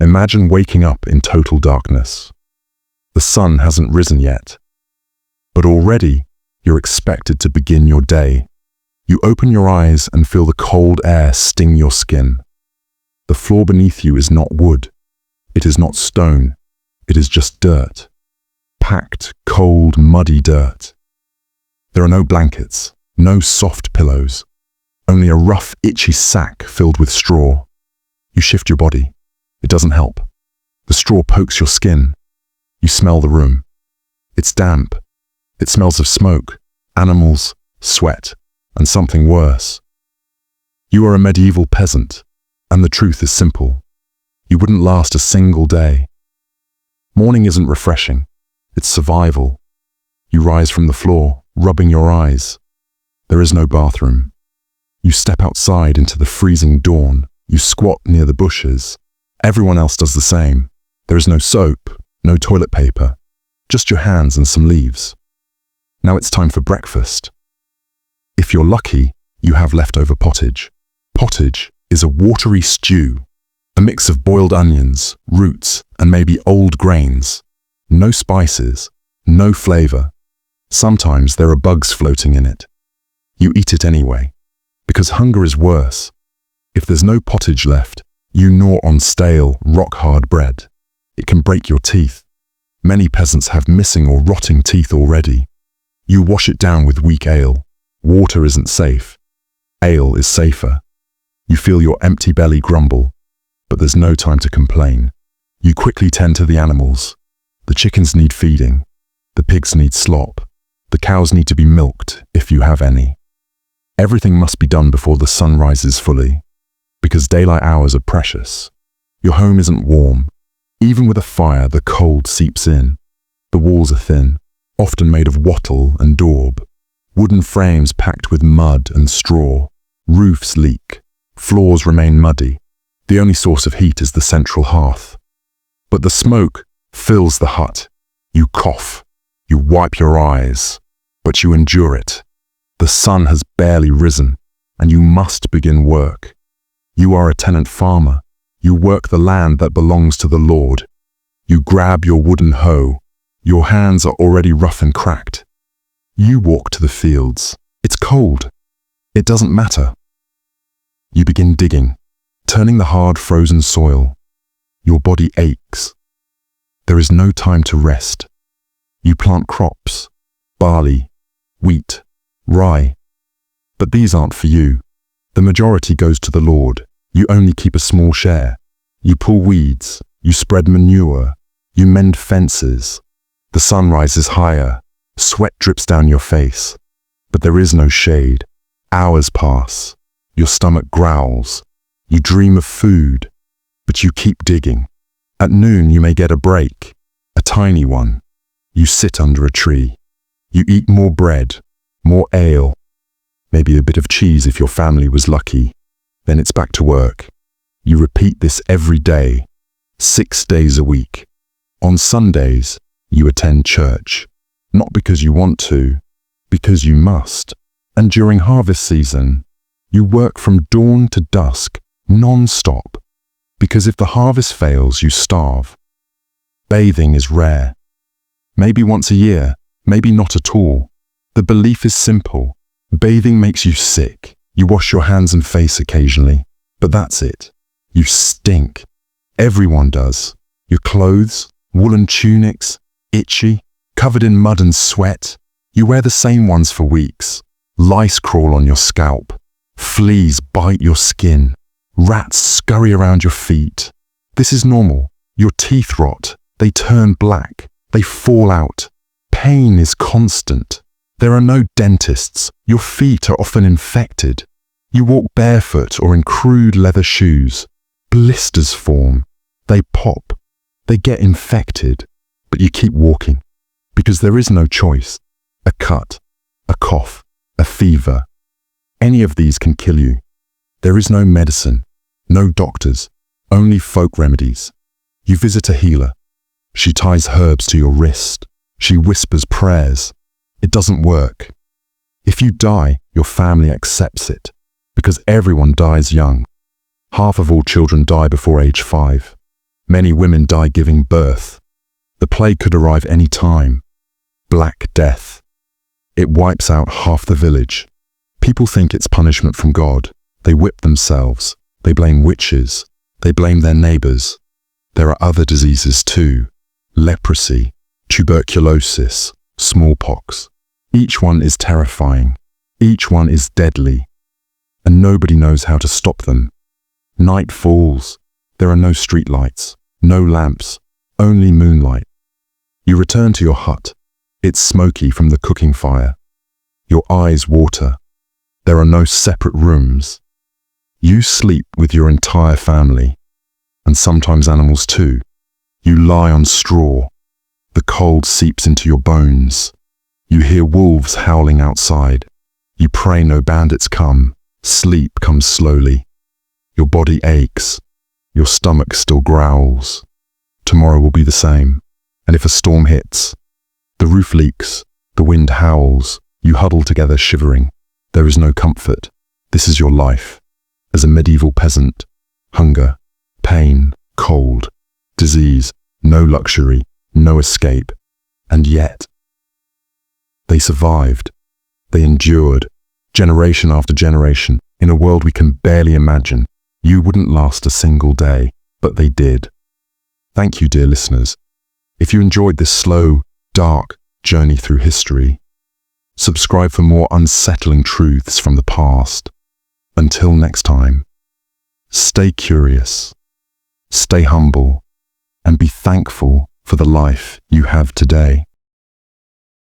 Imagine waking up in total darkness. The sun hasn't risen yet, but already you're expected to begin your day. You open your eyes and feel the cold air sting your skin. The floor beneath you is not wood. It is not stone. It is just dirt. Packed, cold, muddy dirt. There are no blankets, no soft pillows, only a rough, itchy sack filled with straw. You shift your body. It doesn't help. The straw pokes your skin. You smell the room. It's damp. It smells of smoke, animals, sweat, and something worse. You are a medieval peasant, and the truth is simple. You wouldn't last a single day. Morning isn't refreshing. It's survival. You rise from the floor, rubbing your eyes. There is no bathroom. You step outside into the freezing dawn. You squat near the bushes. Everyone else does the same. There is no soap, no toilet paper, just your hands and some leaves. Now it's time for breakfast. If you're lucky, you have leftover pottage. Pottage is a watery stew, a mix of boiled onions, roots, and maybe old grains. No spices, no flavor. Sometimes there are bugs floating in it. You eat it anyway, because hunger is worse. If there's no pottage left, you gnaw on stale, rock-hard bread. It can break your teeth. Many peasants have missing or rotting teeth already. You wash it down with weak ale. Water isn't safe. Ale is safer. You feel your empty belly grumble, but there's no time to complain. You quickly tend to the animals. The chickens need feeding. The pigs need slop. The cows need to be milked, if you have any. Everything must be done before the sun rises fully, because daylight hours are precious. Your home isn't warm. Even with a fire, the cold seeps in. The walls are thin, often made of wattle and daub. Wooden frames packed with mud and straw. Roofs leak. Floors remain muddy. The only source of heat is the central hearth. But the smoke fills the hut. You cough. You wipe your eyes. But you endure it. The sun has barely risen, and you must begin work. You are a tenant farmer. You work the land that belongs to the Lord. You grab your wooden hoe. Your hands are already rough and cracked. You walk to the fields. It's cold. It doesn't matter. You begin digging, turning the hard frozen soil. Your body aches. There is no time to rest. You plant crops, barley, wheat, rye. But these aren't for you. The majority goes to the Lord. You only keep a small share. You pull weeds. You spread manure. You mend fences. The sun rises higher. Sweat drips down your face. But there is no shade. Hours pass. Your stomach growls. You dream of food. But you keep digging. At noon you may get a break. A tiny one. You sit under a tree. You eat more bread. More ale. Maybe a bit of cheese if your family was lucky. Then it's back to work. You repeat this every day, 6 days a week. On Sundays, you attend church. Not because you want to, because you must. And during harvest season, you work from dawn to dusk, non-stop. Because if the harvest fails, you starve. Bathing is rare. Maybe once a year, maybe not at all. The belief is simple. Bathing makes you sick. You wash your hands and face occasionally, but that's it. You stink. Everyone does. Your clothes, woolen tunics, itchy, covered in mud and sweat. You wear the same ones for weeks. Lice crawl on your scalp. Fleas bite your skin. Rats scurry around your feet. This is normal. Your teeth rot. They turn black. They fall out. Pain is constant. There are no dentists. Your feet are often infected. You walk barefoot or in crude leather shoes. Blisters form. They pop. They get infected. But you keep walking. Because there is no choice. A cut. A cough. A fever. Any of these can kill you. There is no medicine. No doctors. Only folk remedies. You visit a healer. She ties herbs to your wrist. She whispers prayers. It doesn't work. If you die, your family accepts it. Because everyone dies young. Half of all children die before age 5. Many women die giving birth. The plague could arrive any time. Black Death. It wipes out half the village. People think it's punishment from God. They whip themselves. They blame witches. They blame their neighbors. There are other diseases too. Leprosy, tuberculosis, smallpox. Each one is terrifying. Each one is deadly. And nobody knows how to stop them. Night falls. There are no streetlights, no lamps, only moonlight. You return to your hut. It's smoky from the cooking fire. Your eyes water. There are no separate rooms. You sleep with your entire family, and sometimes animals too. You lie on straw. The cold seeps into your bones. You hear wolves howling outside. You pray no bandits come. Sleep comes slowly. Your body aches. Your stomach still growls. Tomorrow will be the same. And if a storm hits, the roof leaks, the wind howls, you huddle together shivering. There is no comfort. This is your life. As a medieval peasant, hunger, pain, cold, disease, no luxury, no escape. And yet, they survived. They endured, generation after generation, in a world we can barely imagine. You wouldn't last a single day, but they did. Thank you, dear listeners. If you enjoyed this slow, dark journey through history, subscribe for more unsettling truths from the past. Until next time, stay curious, stay humble, and be thankful for the life you have today.